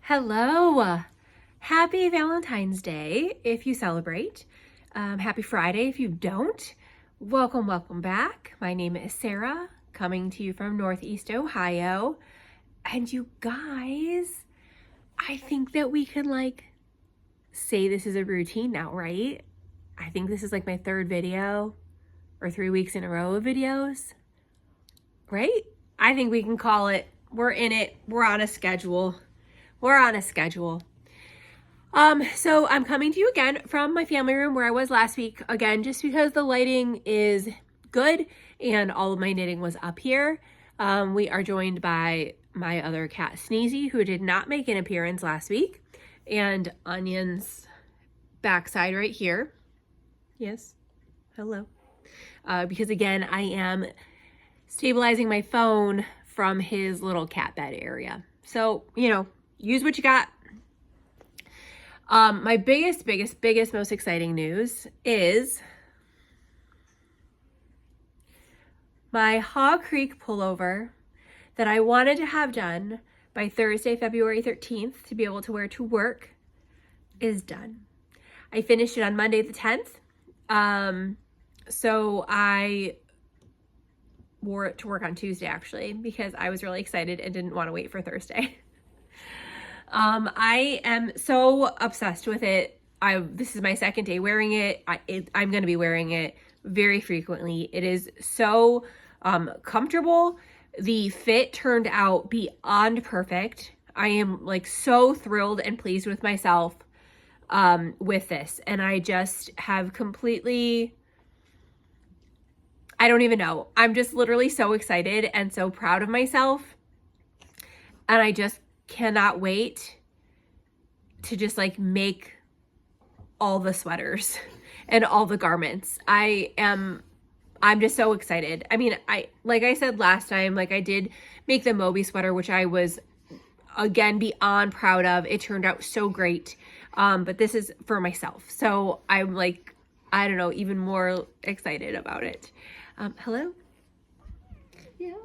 Hello. Happy Valentine's Day if you celebrate. Happy Friday if you don't. Welcome back. My name is Sarah, coming to you from Northeast Ohio. And you guys, I think that we could say this is a routine now, right? I think this is my third video or 3 weeks in a row of videos, right? I think we can call it, we're in it, we're on a schedule. So I'm coming to you again from my family room where I was last week, again, just because the lighting is good and all of my knitting was up here. We are joined by my other cat, Sneezy, who did not make an appearance last week, and Onion's backside right here. Yes, hello. Because again, I am stabilizing my phone from his little cat bed area. So, use what you got. My biggest, most exciting news is my Haw Creek pullover that I wanted to have done by Thursday, February 13th to be able to wear to work is done. I finished it on Monday the 10th. So I wore it to work on Tuesday actually because I was really excited and didn't want to wait for Thursday. I am so obsessed with it. This is my second day wearing it. I'm going to be wearing it very frequently. It is so comfortable. The fit turned out beyond perfect. I am so thrilled and pleased with myself with this. And I just have completely, I don't even know. I'm just literally so excited and so proud of myself. And I just cannot wait to just make all the sweaters and all the garments. I'm just so excited. I mean, like I said last time, I did make the Moby sweater, which I was again beyond proud of. It turned out so great. But this is for myself. So I'm I don't know, even more excited about it. Hello? Yeah.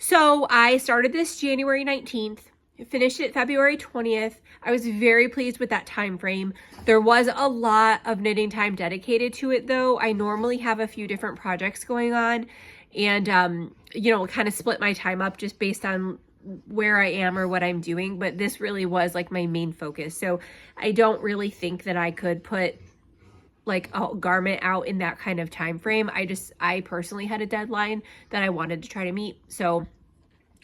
So I started this January 19th, finished it February 20th. I was very pleased with that time frame. There was a lot of knitting time dedicated to it though. I normally have a few different projects going on and, kind of split my time up just based on where I am or what I'm doing. But this really was my main focus. So I don't really think that I could put a garment out in that kind of time frame. I personally had a deadline that I wanted to try to meet, so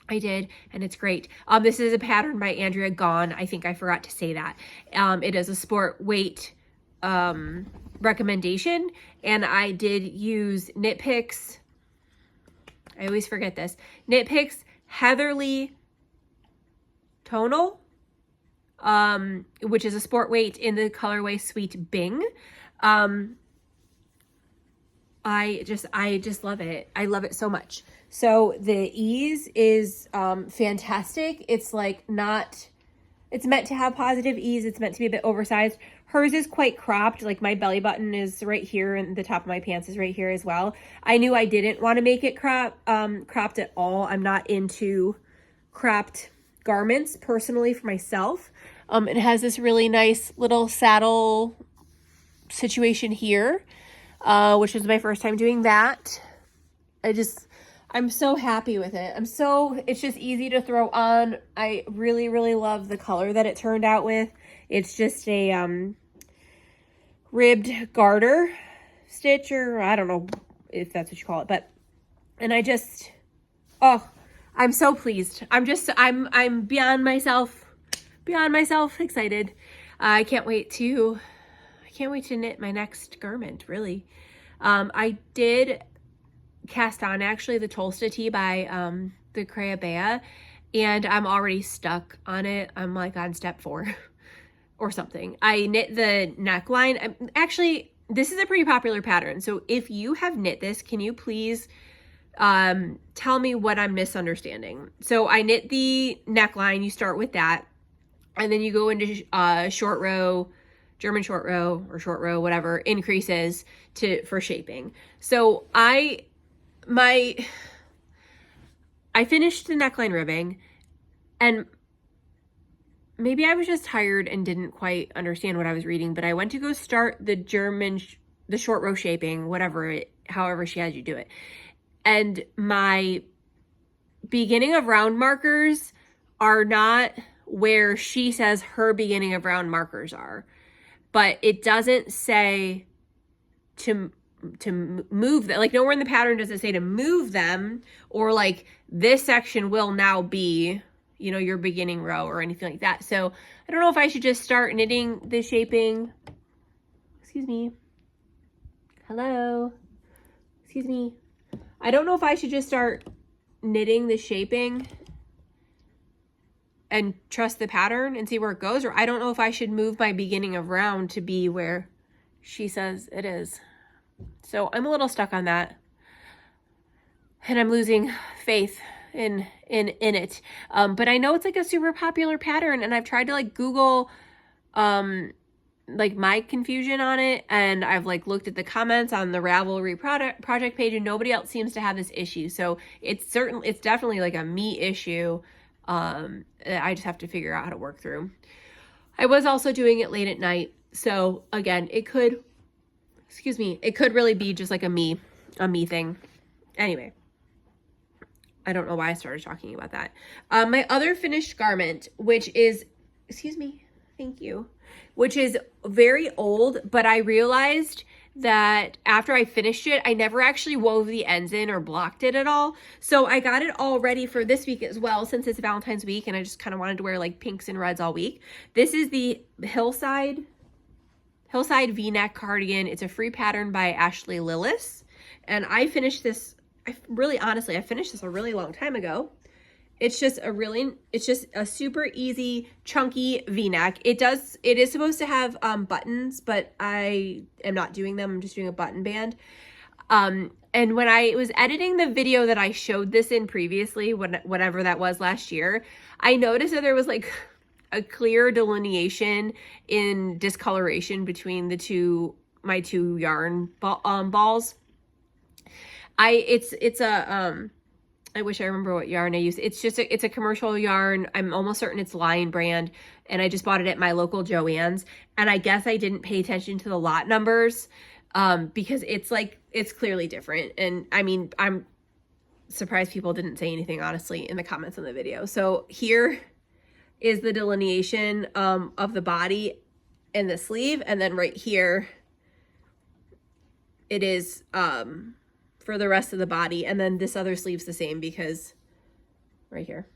I did, and it's great. This is a pattern by Andrea Gaughan. I think I forgot to say that. It is a sport weight recommendation, and I did use Knit Picks. I always forget this. Knit Picks Heatherly Tonal, which is a sport weight in the colorway Sweet Bing. I just love it. I love it so much. So the ease is fantastic. It's it's meant to have positive ease. It's meant to be a bit oversized. Hers is quite cropped. My belly button is right here and the top of my pants is right here as well. I knew I didn't want to make it cropped at all. I'm not into cropped garments personally for myself. It has this really nice little saddle situation here, which was my first time doing that. I'm so happy with it. It's just easy to throw on. I really love the color that it turned out with. It's just a ribbed garter stitch, or I don't know if that's what you call it, and I'm so pleased. I'm beyond myself excited. I can't wait to knit my next garment, really. I did cast on actually the Tolsta tee by the Crayabea, and I'm already stuck on it. I'm on step 4 or something. I knit the neckline. Actually, this is a pretty popular pattern, so if you have knit this, can you please tell me what I'm misunderstanding? So I knit the neckline. You start with that, and then you go into short row, German short row or short row, whatever, increases for shaping. So I finished the neckline ribbing And maybe I was just tired and didn't quite understand what I was reading, but I went to go start the the short row shaping, however she has you do it. And my beginning of round markers are not where she says her beginning of round markers are, but it doesn't say to move them. Like nowhere in the pattern does it say to move them, or like this section will now be, you know, your beginning row or anything like that. So I don't know if I should just start knitting the shaping. Excuse me. Hello. Excuse me. I don't know if I should just start knitting the shaping and trust the pattern and see where it goes, or I don't know if I should move my beginning of round to be where she says it is. So I'm a little stuck on that, and I'm losing faith in it. But I know it's like a super popular pattern, and I've tried to like Google like my confusion on it, and I've like looked at the comments on the Ravelry project page, and nobody else seems to have this issue. So it's definitely like a me issue. I just have to figure out how to work through. I was also doing it late at night, so again, it could really be just like a me thing. Anyway, I don't know why I started talking about that. My other finished garment, which is, thank you, which is very old, but I realized that after I finished it, I never actually wove the ends in or blocked it at all. So I got it all ready for this week as well, since it's Valentine's week and I just kind of wanted to wear like pinks and reds all week. This is the Hillside V-neck cardigan. It's a free pattern by Ashley Lillis. And I finished this, I finished this a really long time ago. It's just a super easy, chunky V-neck. It is supposed to have buttons, but I am not doing them. I'm just doing a button band. And when I was editing the video that I showed this in previously, whatever that was last year, I noticed that there was like a clear delineation in discoloration between my two yarn balls. I wish I remember what yarn I used. It's a commercial yarn. I'm almost certain it's Lion brand, and I just bought it at my local Joann's. And I guess I didn't pay attention to the lot numbers because it's clearly different. And I mean, I'm surprised people didn't say anything, honestly, in the comments on the video. So here is the delineation of the body and the sleeve, and then right here it is for the rest of the body, and then this other sleeve's the same because right here.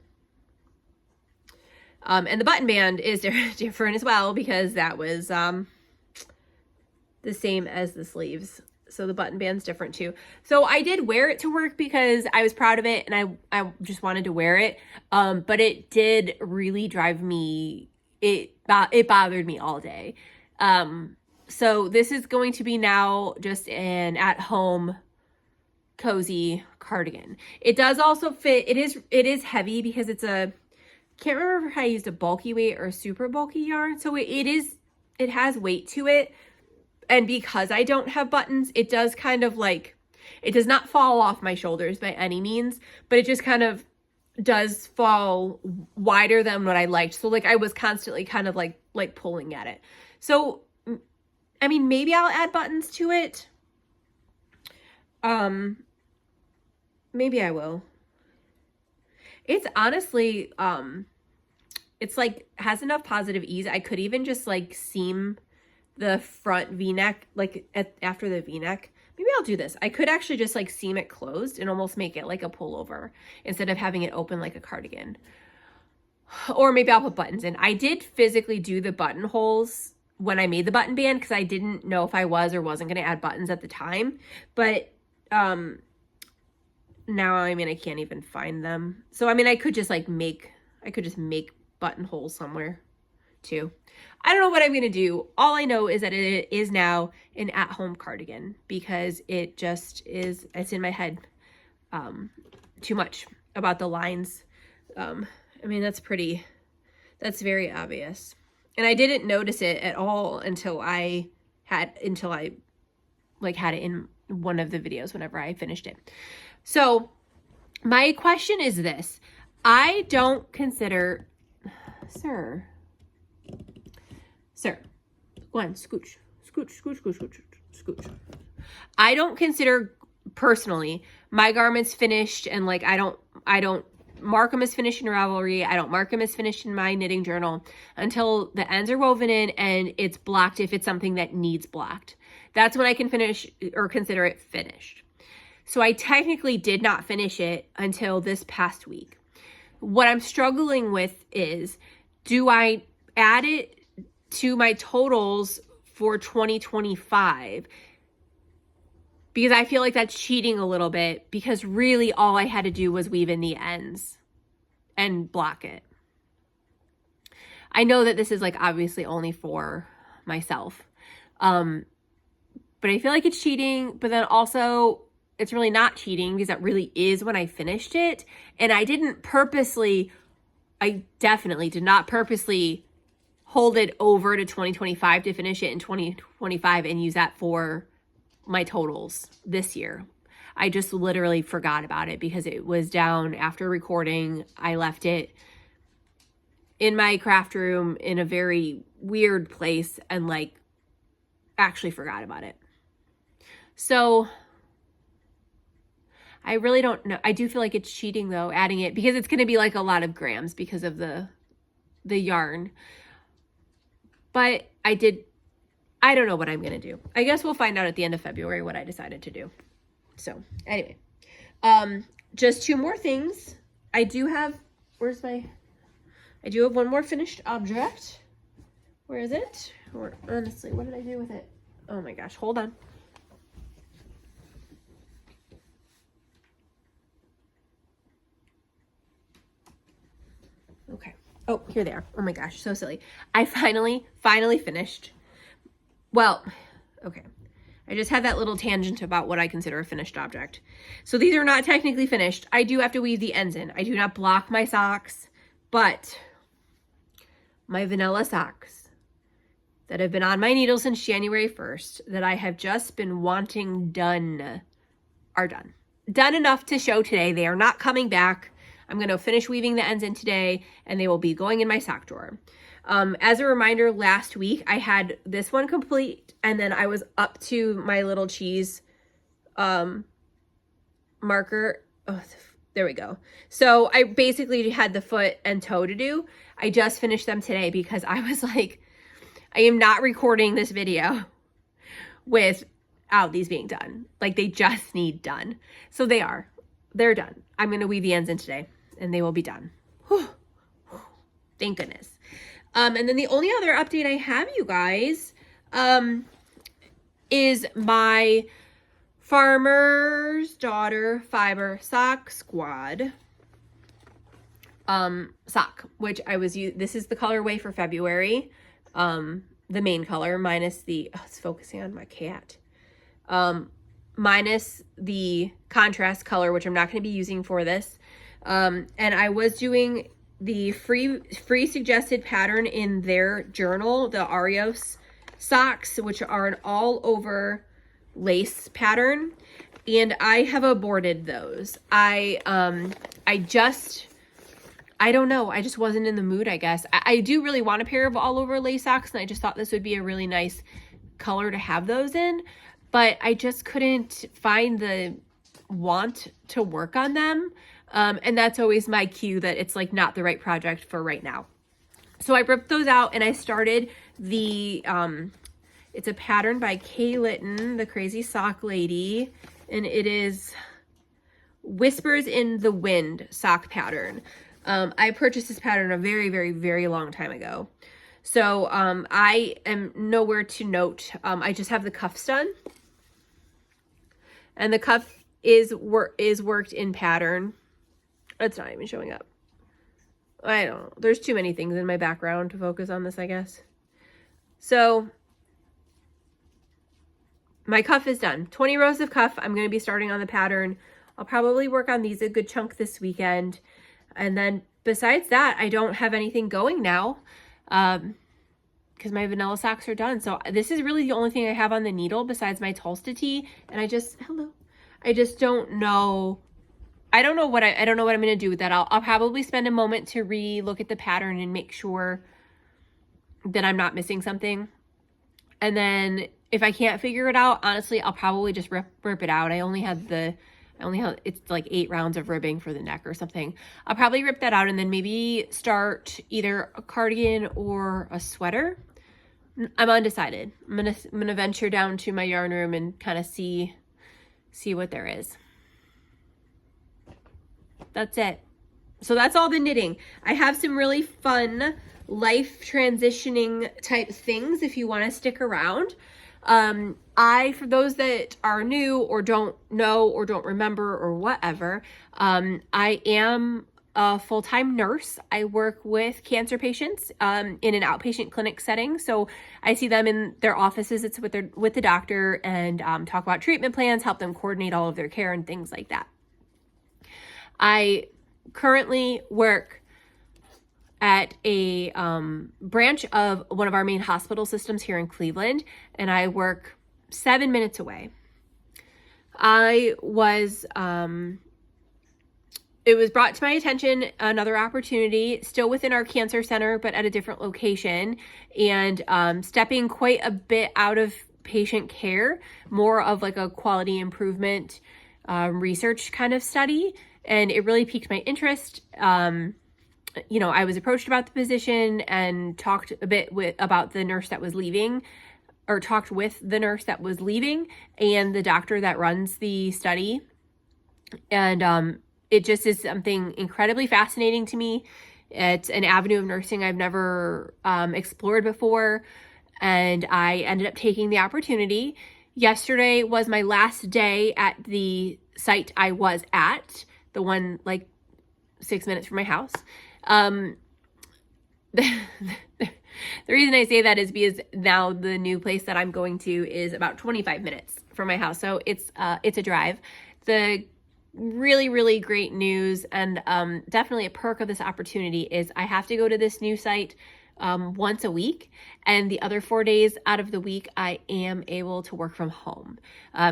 And the button band is different as well because that was the same as the sleeves. So the button band's different too. So I did wear it to work because I was proud of it and I just wanted to wear it. But it did really drive me, it bothered me all day. So this is going to be now just an at-home cozy cardigan. It does also fit, it is heavy because it's can't remember if I used a bulky weight or a super bulky yarn. So it has weight to it. And because I don't have buttons, it does kind of like, it does not fall off my shoulders by any means, but it just kind of does fall wider than what I liked. So like I was constantly kind of like pulling at it. So, I mean, maybe I'll add buttons to it. Maybe I will. It's honestly, it's like has enough positive ease. I could even just like seam the front V-neck, like after the V-neck. Maybe I'll do this. I could actually just like seam it closed and almost make it like a pullover instead of having it open like a cardigan. Or maybe I'll put buttons in. I did physically do the buttonholes when I made the button band because I didn't know if I was or wasn't going to add buttons at the time. But now, I mean, I can't even find them. So, I mean, I could just make buttonholes somewhere too. I don't know what I'm going to do. All I know is that it is now an at-home cardigan because it just is, it's in my head too much about the lines. I mean, that's very obvious. And I didn't notice it at all until I had it in one of the videos whenever I finished it. So my question is this. I don't consider, sir, go on, scooch. I don't consider personally my garments finished, and like I don't mark them as finished in Ravelry. I don't mark them as finished in my knitting journal until the ends are woven in and it's blocked if it's something that needs blocked. That's when I can finish or consider it finished. So I technically did not finish it until this past week. What I'm struggling with is, do I add it to my totals for 2025? Because I feel like that's cheating a little bit, because really all I had to do was weave in the ends and block it. I know that this is like obviously only for myself. But I feel like it's cheating, but then also it's really not cheating because that really is when I finished it. And I definitely did not purposely hold it over to 2025 to finish it in 2025 and use that for my totals this year. I just literally forgot about it because it was down after recording. I left it in my craft room in a very weird place and like actually forgot about it. So I really don't know. I do feel like it's cheating though, adding it, because it's going to be like a lot of grams because of the yarn. But I don't know what I'm going to do. I guess we'll find out at the end of February what I decided to do. So anyway, just two more things. I do have one more finished object. Where is it? Or honestly, what did I do with it? Oh my gosh, hold on. Okay. Oh, here they are. Oh my gosh, so silly. I finally finished. Well, okay. I just had that little tangent about what I consider a finished object. So these are not technically finished. I do have to weave the ends in. I do not block my socks, but my vanilla socks that have been on my needle since January 1st that I have just been wanting done are done. Done enough to show today. They are not coming back. I'm going to finish weaving the ends in today and they will be going in my sock drawer. As a reminder, last week I had this one complete and then I was up to my little cheese marker. Oh, there we go. So I basically had the foot and toe to do. I just finished them today because I was like, I am not recording this video without these being done. Like they just need done. So they're done. I'm going to weave the ends in today and they will be done. Whew. Thank goodness. And then the only other update I have, you guys, is my Farmer's Daughter Fiber Sock Squad sock, which I was using. This is the colorway for February, the main color minus the, oh, it's focusing on my cat, minus the contrast color, which I'm not going to be using for this. And I was doing the free suggested pattern in their journal, the Ariose socks, which are an all over lace pattern, and I have aborted those. I don't know. I just wasn't in the mood, I guess. I do really want a pair of all over lace socks, and I just thought this would be a really nice color to have those in, but I just couldn't find the want to work on them. And that's always my cue that it's like not the right project for right now. So I ripped those out and I started the, it's a pattern by Kay Litton, the Crazy Sock Lady, and it is Whispers in the Wind sock pattern. I purchased this pattern a very, very, very long time ago. So I am nowhere to note. I just have the cuffs done. And the cuff is worked in pattern. It's not even showing up. I don't know. There's too many things in my background to focus on this, I guess. So my cuff is done. 20 rows of cuff. I'm going to be starting on the pattern. I'll probably work on these a good chunk this weekend. And then besides that, I don't have anything going now because my vanilla socks are done. So this is really the only thing I have on the needle besides my Tulsta tee. And I just don't know I don't know what I don't know what I'm going to do with that. I'll probably spend a moment to re-look at the pattern and make sure that I'm not missing something. And then if I can't figure it out, honestly, I'll probably just rip it out. I only have it's like 8 rounds of ribbing for the neck or something. I'll probably rip that out and then maybe start either a cardigan or a sweater. I'm undecided. I'm gonna venture down to my yarn room and kind of see what there is. That's it. So that's all the knitting. I have some really fun life transitioning type things if you want to stick around. For those that are new or don't know or don't remember or whatever, I am a full-time nurse. I work with cancer patients in an outpatient clinic setting. So I see them in their offices. It's with the doctor and talk about treatment plans, help them coordinate all of their care and things like that. I currently work at a branch of one of our main hospital systems here in Cleveland, and I work 7 minutes away. It was brought to my attention, another opportunity, still within our cancer center, but at a different location, and stepping quite a bit out of patient care, more of like a quality improvement research kind of study. And it really piqued my interest. I was approached about the position and talked a bit about the nurse that was leaving, or talked with the nurse that was leaving and the doctor that runs the study. And it just is something incredibly fascinating to me. It's an avenue of nursing I've never explored before, and I ended up taking the opportunity. Yesterday was my last day at the site I was at, the one like 6 minutes from my house. The reason I say that is because now the new place that I'm going to is about 25 minutes from my house. So it's a drive. The really, really great news and definitely a perk of this opportunity is I have to go to this new site once a week, and the other 4 days out of the week I am able to work from home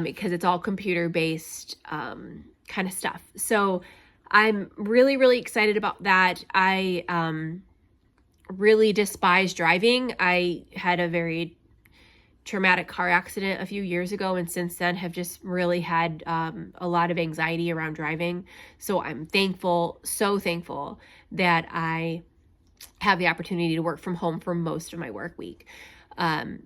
because it's all computer-based kind of stuff. So I'm really, really excited about that. I really despise driving. I had a very traumatic car accident a few years ago, and since then have just really had a lot of anxiety around driving. So I'm so thankful that I have the opportunity to work from home for most of my work week.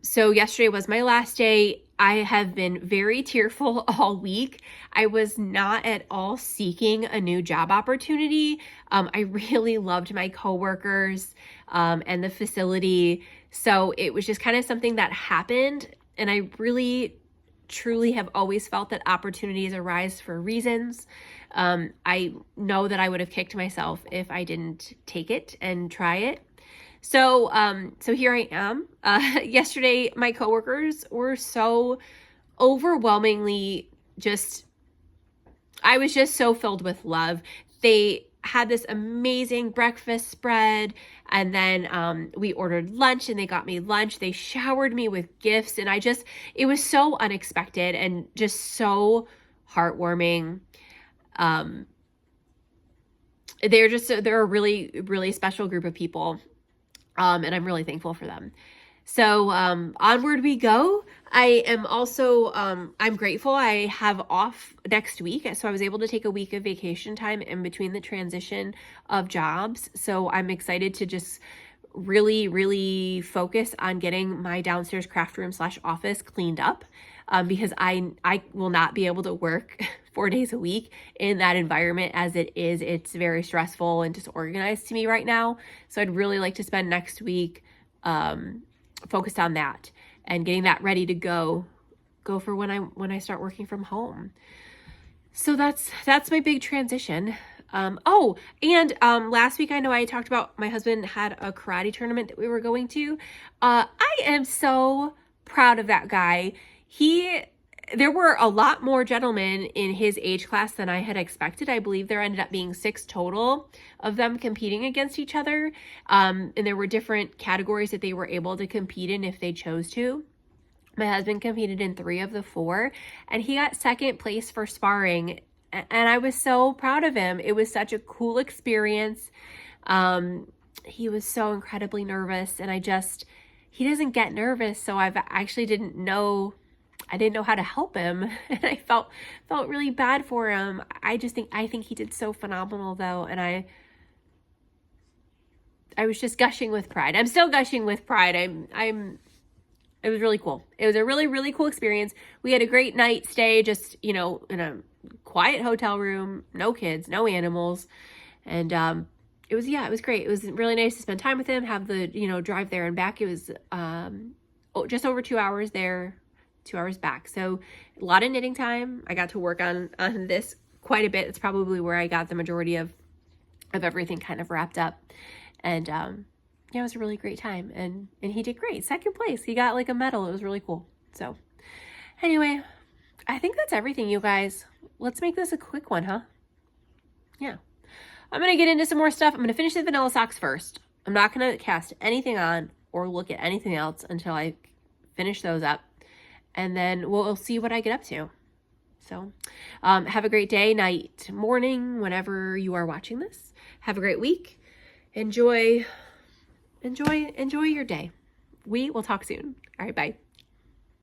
So yesterday was my last day. I have been very tearful all week. I was not at all seeking a new job opportunity. I really loved my coworkers and the facility. So it was just kind of something that happened. And I really, truly have always felt that opportunities arise for reasons. I know that I would have kicked myself if I didn't take it and try it. So here I am. Yesterday, my coworkers were so overwhelmingly I was just so filled with love. They had this amazing breakfast spread, and then we ordered lunch and they got me lunch. They showered me with gifts, and it was so unexpected and just so heartwarming. They're a really, really special group of people. And I'm really thankful for them. So onward we go. I am also, I'm grateful I have off next week. So I was able to take a week of vacation time in between the transition of jobs. So I'm excited to just really, really focus on getting my downstairs craft room / office cleaned up because I will not be able to work 4 days a week in that environment as it is. It's very stressful and disorganized to me right now. So I'd really like to spend next week focused on that and getting that ready to go for when I start working from home. So that's my big transition. Last week I know I talked about my husband had a karate tournament that we were going to. I am so proud of that guy. There were a lot more gentlemen in his age class than I had expected. I believe there ended up being 6 total of them competing against each other. And there were different categories that they were able to compete in if they chose to. My husband competed in 3 of the 4, and he got second place for sparring and I was so proud of him. It was such a cool experience. He was so incredibly nervous, and he doesn't get nervous. So I didn't know how to help him. And I felt really bad for him. I think he did so phenomenal though. And I was just gushing with pride. I'm still gushing with pride. It was really cool. It was a really, really cool experience. We had a great night stay, just, in a quiet hotel room, no kids, no animals. And, it was great. It was really nice to spend time with him, have the, drive there and back. It was, just over 2 hours there, 2 hours back. So a lot of knitting time. I got to work on this quite a bit. It's probably where I got the majority of everything kind of wrapped up. And, it was a really great time, and he did great. Second place. He got like a medal. It was really cool. So anyway, I think that's everything, you guys. Let's make this a quick one, huh? Yeah. I'm going to get into some more stuff. I'm going to finish the vanilla socks first. I'm not going to cast anything on or look at anything else until I finish those up. And then we'll see what I get up to. So have a great day, night, morning, whenever you are watching this. Have a great week. Enjoy your day. We will talk soon. All right, bye.